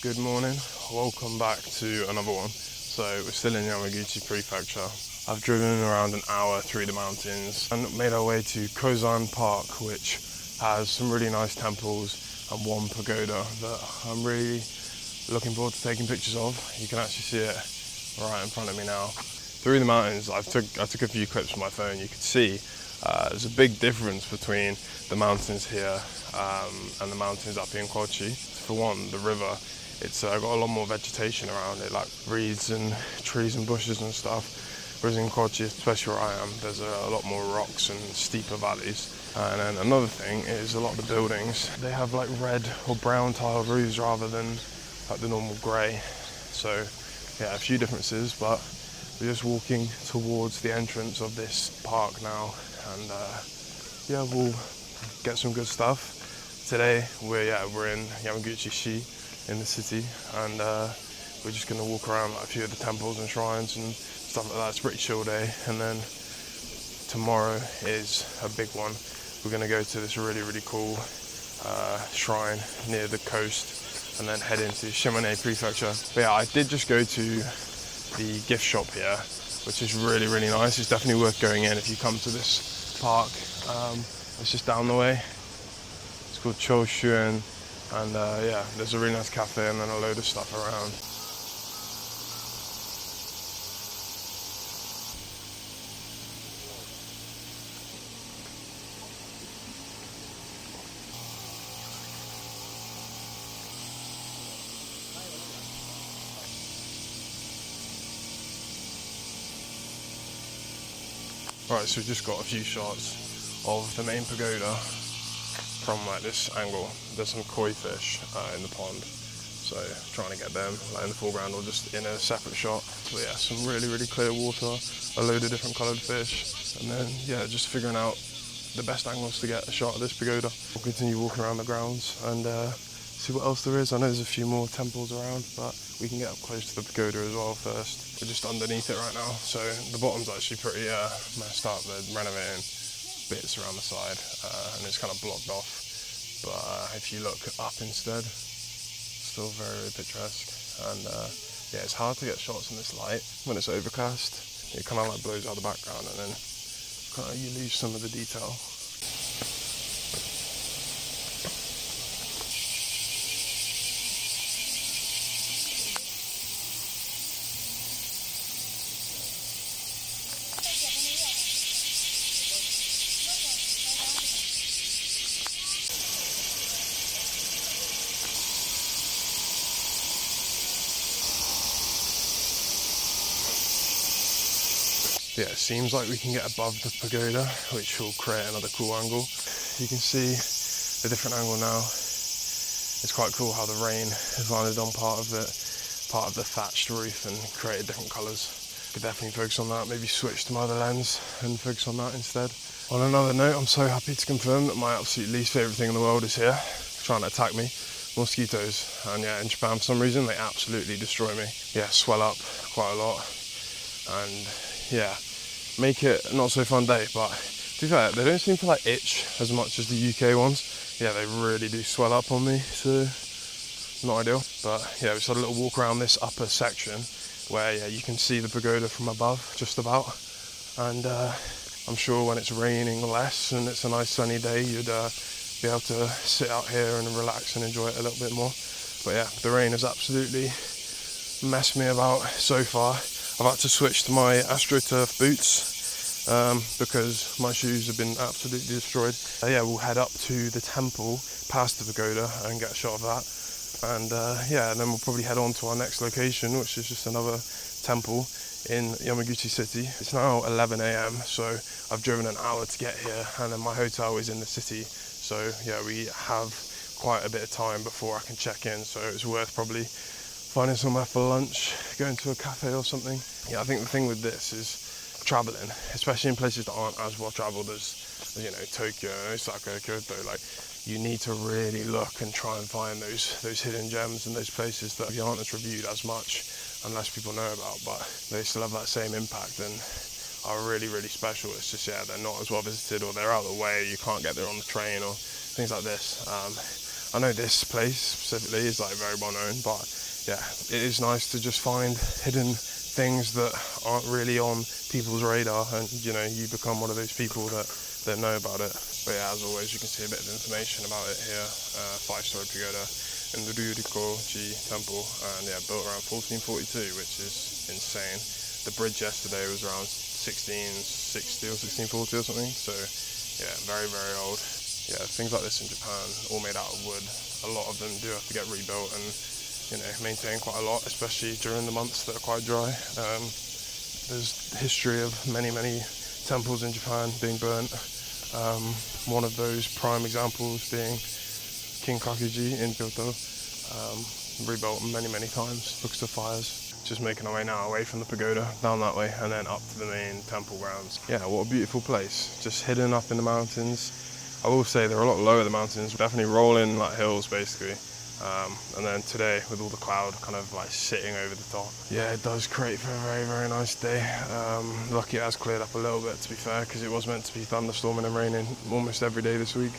Good morning, welcome back to another one. So we're still in Yamaguchi prefecture. I've driven around an hour through the mountains and made our way to Kozan Park, which has some really nice temples and one pagoda that I'm really looking forward to taking pictures of. You can actually see it right in front of me now. Through the mountains, I took a few clips with my phone. You could see there's a big difference between the mountains here and the mountains up in Kochi. For one, the river, it's got a lot more vegetation around it, like reeds and trees and bushes and stuff. Whereas in Kochi, especially where I am, there's a lot more rocks and steeper valleys. And then another thing is a lot of the buildings, they have like red or brown tile roofs rather than like the normal grey. So yeah, a few differences, but we're just walking towards the entrance of this park now, and yeah, we'll get some good stuff. Today we're in Yamaguchi in the city, and we're just going to walk around like a few of the temples and shrines and stuff like that. It's a pretty chill day, and then tomorrow is a big one. We're going to go to this really cool shrine near the coast and then head into Shimane prefecture. But yeah, I did just go to the gift shop here, which is really nice. It's definitely worth going in if you come to this park. It's just down the way. It's called Cho Shuen, and yeah, there's a really nice cafe and then a load of stuff around. Right, so we've just got a few shots of the main pagoda from like this angle. There's some koi fish in the pond, so trying to get them like in the foreground or just in a separate shot. But yeah, some really clear water, a load of different coloured fish, and then yeah, just figuring out the best angles to get a shot of this pagoda. We'll continue walking around the grounds and see what else there is. I know there's a few more temples around, but we can get up close to the pagoda as well first. We're just underneath it right now, so the bottom's actually pretty messed up. They're renovating bits around the side, and it's kind of blocked off. But if you look up instead, still very picturesque. And yeah, it's hard to get shots in this light when it's overcast. It kind of like blows out the background, and then kind of you lose some of the detail. Yeah, it seems like we can get above the pagoda, which will create another cool angle. You can see the different angle now. It's quite cool how the rain has landed on part of the thatched roof and created different colours. Could definitely focus on that, maybe switch to my other lens and focus on that instead. On another note, I'm so happy to confirm that my absolute least favourite thing in the world is here, trying to attack me. Mosquitoes. And yeah, in Japan for some reason they absolutely destroy me. Yeah, swell up quite a lot, and yeah, make it not so fun day. But to be fair, they don't seem to like itch as much as the UK ones. Yeah, they really do swell up on me, so not ideal. But yeah, we just had a little walk around this upper section where yeah, you can see the pagoda from above just about, and I'm sure when it's raining less and it's a nice sunny day, you'd be able to sit out here and relax and enjoy it a little bit more. But yeah, the rain has absolutely messed me about so far. I've had to switch to my AstroTurf boots because my shoes have been absolutely destroyed. Yeah, we'll head up to the temple past the pagoda and get a shot of that. And yeah, and then we'll probably head on to our next location, which is just another temple in Yamaguchi city. It's now 11 AM, so I've driven an hour to get here, and then my hotel is in the city. So yeah, we have quite a bit of time before I can check in, so it's worth probably finding somewhere for lunch, going to a cafe or something. Yeah, I think the thing with this is travelling, especially in places that aren't as well travelled as, you know, Tokyo, Osaka, Kyoto. Like, you need to really look and try and find those hidden gems and those places that aren't as reviewed as much and less people know about, but they still have that same impact and are really special. It's just, yeah, they're not as well visited, or they're out of the way, you can't get there on the train or things like this. I know this place specifically is like very well known, but yeah, it is nice to just find hidden things that aren't really on people's radar, and you know, you become one of those people that know about it. But yeah, as always, you can see a bit of information about it here. 5-story pagoda in the Ryurikoji temple, and yeah, built around 1442, which is insane. The bridge yesterday was around 1660 or 1640 or something, so yeah, very, very old. Yeah, things like this in Japan, all made out of wood. A lot of them do have to get rebuilt and, you know, maintained quite a lot, especially during the months that are quite dry. There's history of many, many temples in Japan being burnt. One of those prime examples being Kinkakuji in Kyoto, rebuilt many, many times because of fires. Just making our way now away from the pagoda, down that way, and then up to the main temple grounds. Yeah, what a beautiful place, just hidden up in the mountains. I will say they're a lot lower, the mountains, definitely rolling like hills basically. And then today with all the cloud kind of like sitting over the top. Yeah, it does create for a very, very nice day. Lucky it has cleared up a little bit, to be fair, because it was meant to be thunderstorming and raining almost every day this week.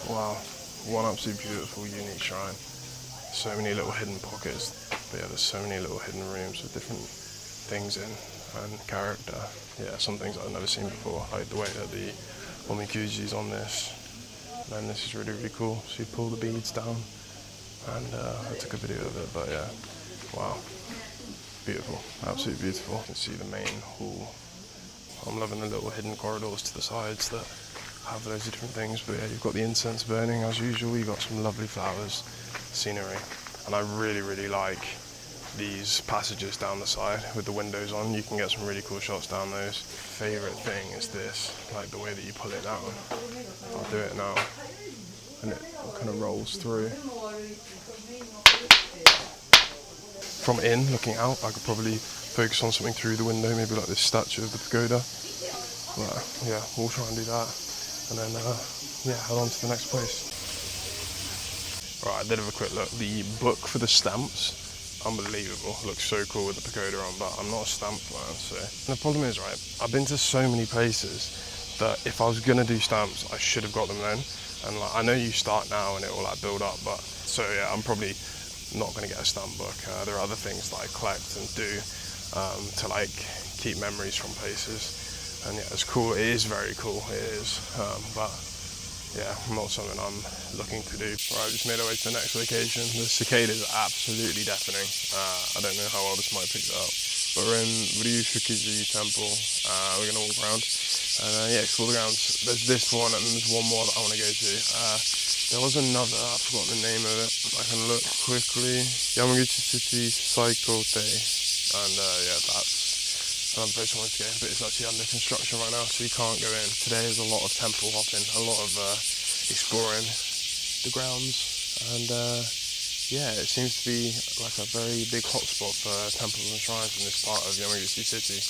Wow, one absolutely beautiful, unique shrine. So many little hidden pockets, but yeah, there's so many little hidden rooms with different things in and character. Yeah, some things I've never seen before, like the way that the omikuji's on this. And this is really, really cool. So you pull the beads down, and I took a video of it, but yeah, wow, beautiful, absolutely beautiful. You can see the main hall. I'm loving the little hidden corridors to the sides that have loads of different things, but yeah, you've got the incense burning as usual, you've got some lovely flowers, scenery, and I really, really like these passages down the side with the windows on. You can get some really cool shots down those. Favourite thing is this, like the way that you pull it down. I'll do it now, and it kind of rolls through. From in, looking out, I could probably focus on something through the window, maybe like this statue of the pagoda. But yeah, we'll try and do that. And then, yeah, head on to the next place. Right, a bit of a quick look. The book for the stamps, unbelievable. Looks so cool with the pagoda on, but I'm not a stamp man, so. And the problem is, right, I've been to so many places that if I was gonna do stamps, I should have got them then. And like, I know you start now and it will like build up, but so yeah, I'm probably not gonna get a stamp book. There are other things that I collect and do to like keep memories from places. And yeah, it's cool, it is very cool, it is, but yeah, not something I'm looking to do. Right, just made our way to the next location. The cicadas are absolutely deafening. I don't know how well this might pick that up, but we're in Ryushikiji Temple. We're gonna walk around and yeah, explore the grounds. There's this one and there's one more that I want to go to. There was another, I've forgotten the name of it. I can look quickly. Yamaguchi City Saikote, and yeah, that's another place I wanted to go, but it's actually under construction right now, so you can't go in. Today is a lot of temple hopping, a lot of exploring the grounds, and yeah, it seems to be like a very big hotspot for temples and shrines in this part of Yamaguchi City.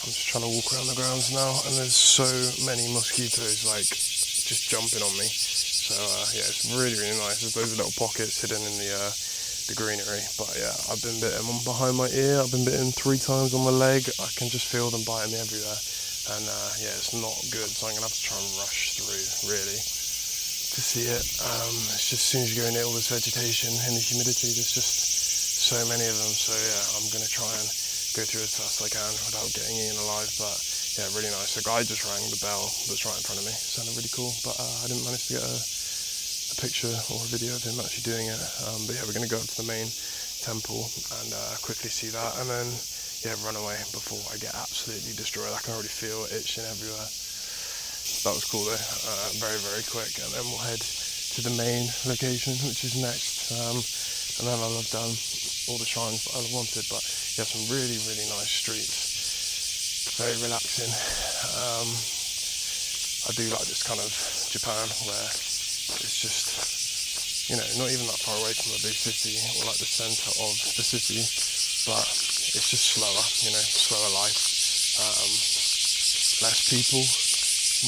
I'm just trying to walk around the grounds now, and there's so many mosquitoes like just jumping on me. So yeah, it's really, really nice. There's loads of little pockets hidden in the greenery. But yeah, I've been bitten behind my ear. I've been bitten 3 times on my leg. I can just feel them biting me everywhere, and yeah, it's not good. So I'm gonna have to try and rush through really to see it. It's just as soon as you go near all this vegetation and the humidity, there's just so many of them, so yeah, I'm gonna try and go through as fast as I can without getting eaten alive. But yeah, really nice. The guy just rang the bell that's right in front of me. Sounded really cool, but I didn't manage to get a picture or a video of him actually doing it. But yeah, we're gonna go up to the main temple and quickly see that, and then yeah, run away before I get absolutely destroyed. I can already feel it itching everywhere. That was cool though, very, very quick, and then we'll head to the main location, which is next, and then I'll have done all the shrines that I wanted. But yeah, some really, really nice streets, very relaxing. I do like this kind of Japan where it's just, you know, not even that far away from a big city or like the centre of the city, but it's just slower, you know, slower life, less people,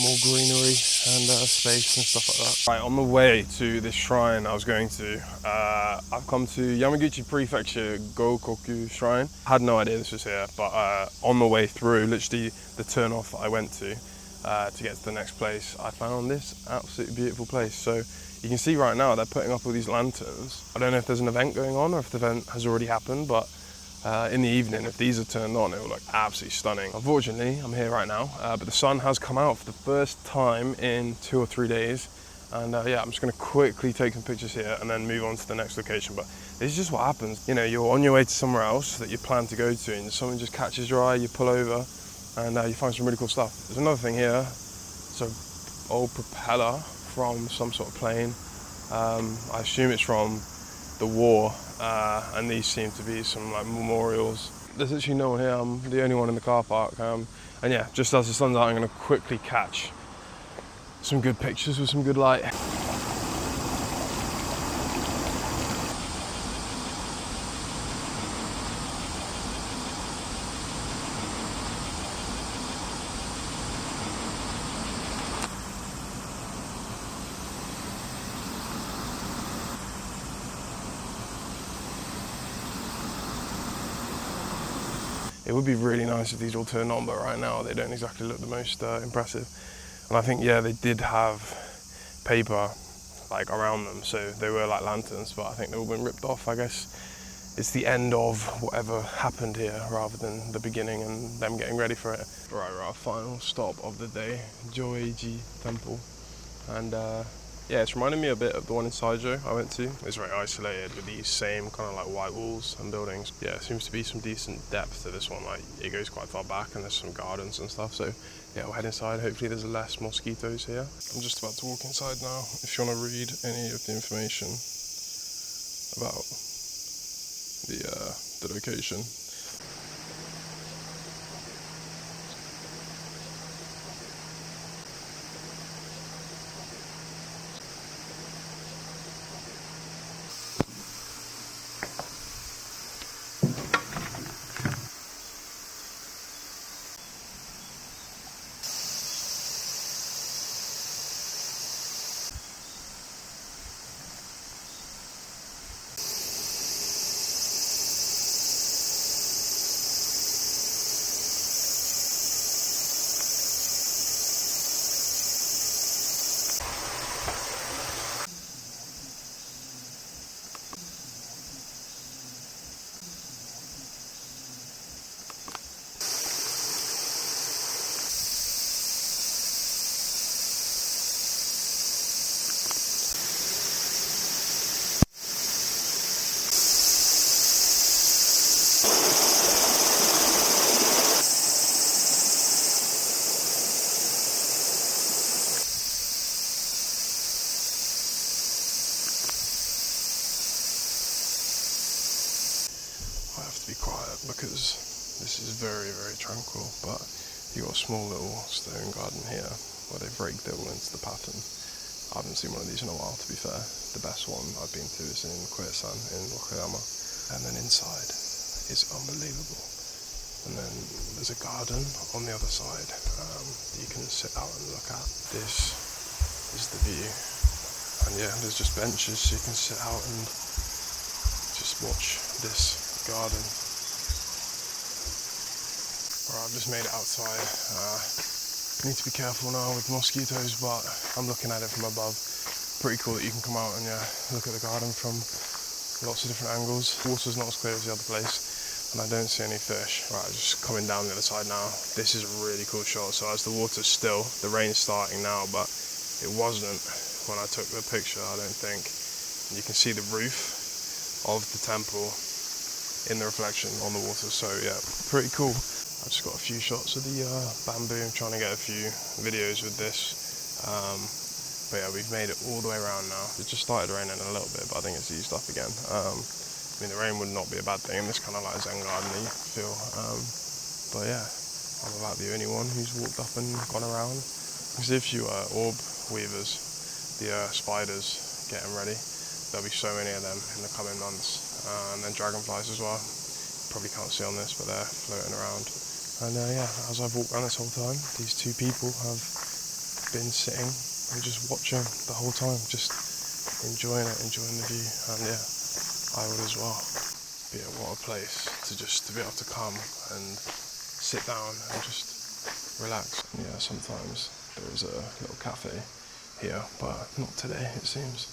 more greenery and space and stuff like that. Right, on the way to this shrine I was going to, I've come to Yamaguchi Prefecture Gokoku Shrine. I had no idea this was here, but on the way through, literally the turn off that I went to get to the next place, I found this absolutely beautiful place. So you can see right now they're putting up all these lanterns. I don't know if there's an event going on or if the event has already happened, but in the evening, if these are turned on, it will look absolutely stunning. Unfortunately, I'm here right now, but the sun has come out for the first time in 2 or 3 days. And yeah, I'm just gonna quickly take some pictures here and then move on to the next location. But this is just what happens. You know, you're on your way to somewhere else that you plan to go to and something just catches your eye, you pull over and you find some really cool stuff. There's another thing here. It's an old propeller from some sort of plane. I assume it's from the war, and these seem to be some like memorials. There's actually no one here. I'm the only one in the car park, and yeah, just as the sun's out, I'm going to quickly catch some good pictures with some good light. It would be really nice if these all turned on, but right now they don't exactly look the most impressive. And I think, yeah, they did have paper like around them, so they were like lanterns, but I think they've all been ripped off. I guess it's the end of whatever happened here rather than the beginning and them getting ready for it. Right, we're at our final stop of the day, Joeiji Temple. And yeah, it's reminding me a bit of the one in Saijo I went to. It's very isolated with these same kind of like white walls and buildings. Yeah, it seems to be some decent depth to this one. Like it goes quite far back and there's some gardens and stuff. So yeah, we'll head inside. Hopefully there's less mosquitoes here. I'm just about to walk inside now. If you want to read any of the information about the location. Be quiet because this is very, very tranquil, but you've got a small little stone garden here where they've raked it all into the pattern. I haven't seen one of these in a while, to be fair. The best one I've been to is in Koyasan in Wakayama, and then inside is unbelievable. And then there's a garden on the other side that you can sit out and look at. This is the view, and yeah, there's just benches so you can sit out and just watch this garden. Alright, I've just made it outside. Need to be careful now with mosquitoes, but I'm looking at it from above. Pretty cool that you can come out and yeah, look at the garden from lots of different angles. Water's not as clear as the other place, and I don't see any fish. Right, just coming down the other side now. This is a really cool shot. So as the water's still, the rain's starting now, but it wasn't when I took the picture, I don't think. And you can see the roof of the temple in the reflection on the water, so yeah, pretty cool. I just got a few shots of the bamboo. I'm trying to get a few videos with this, but yeah, we've made it all the way around now. It just started raining a little bit, but I think it's eased up again. I mean, the rain would not be a bad thing in this kind of like Zen garden-y feel, but yeah, I'm about the only one who's walked up and gone around. Because if you orb weavers, the spiders, get them ready. There'll be so many of them in the coming months, and then dragonflies as well. Probably can't see on this, but they're floating around. And yeah, as I've walked around this whole time, these two people have been sitting and just watching the whole time, just enjoying it, enjoying the view. And yeah, I would as well. But yeah, what a place to be able to come and sit down and just relax. And yeah, sometimes there is a little cafe here, but not today, it seems.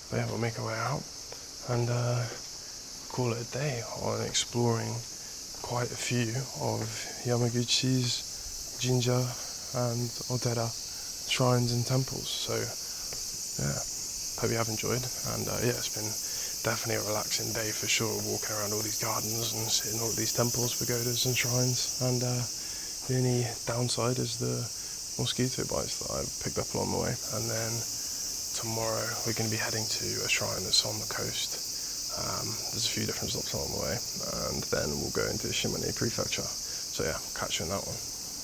But yeah, we'll make our way out and call it a day on exploring quite a few of Yamaguchi's jinja and otera shrines and temples. So yeah, hope you have enjoyed, and yeah, it's been definitely a relaxing day for sure, walking around all these gardens and sitting all these temples, pagodas and shrines. And the only downside is the mosquito bites that I picked up along the way. And then tomorrow we're going to be heading to a shrine that's on the coast. There's a few different stops along the way, and then we'll go into Shimane Prefecture. So yeah, catch you in that one.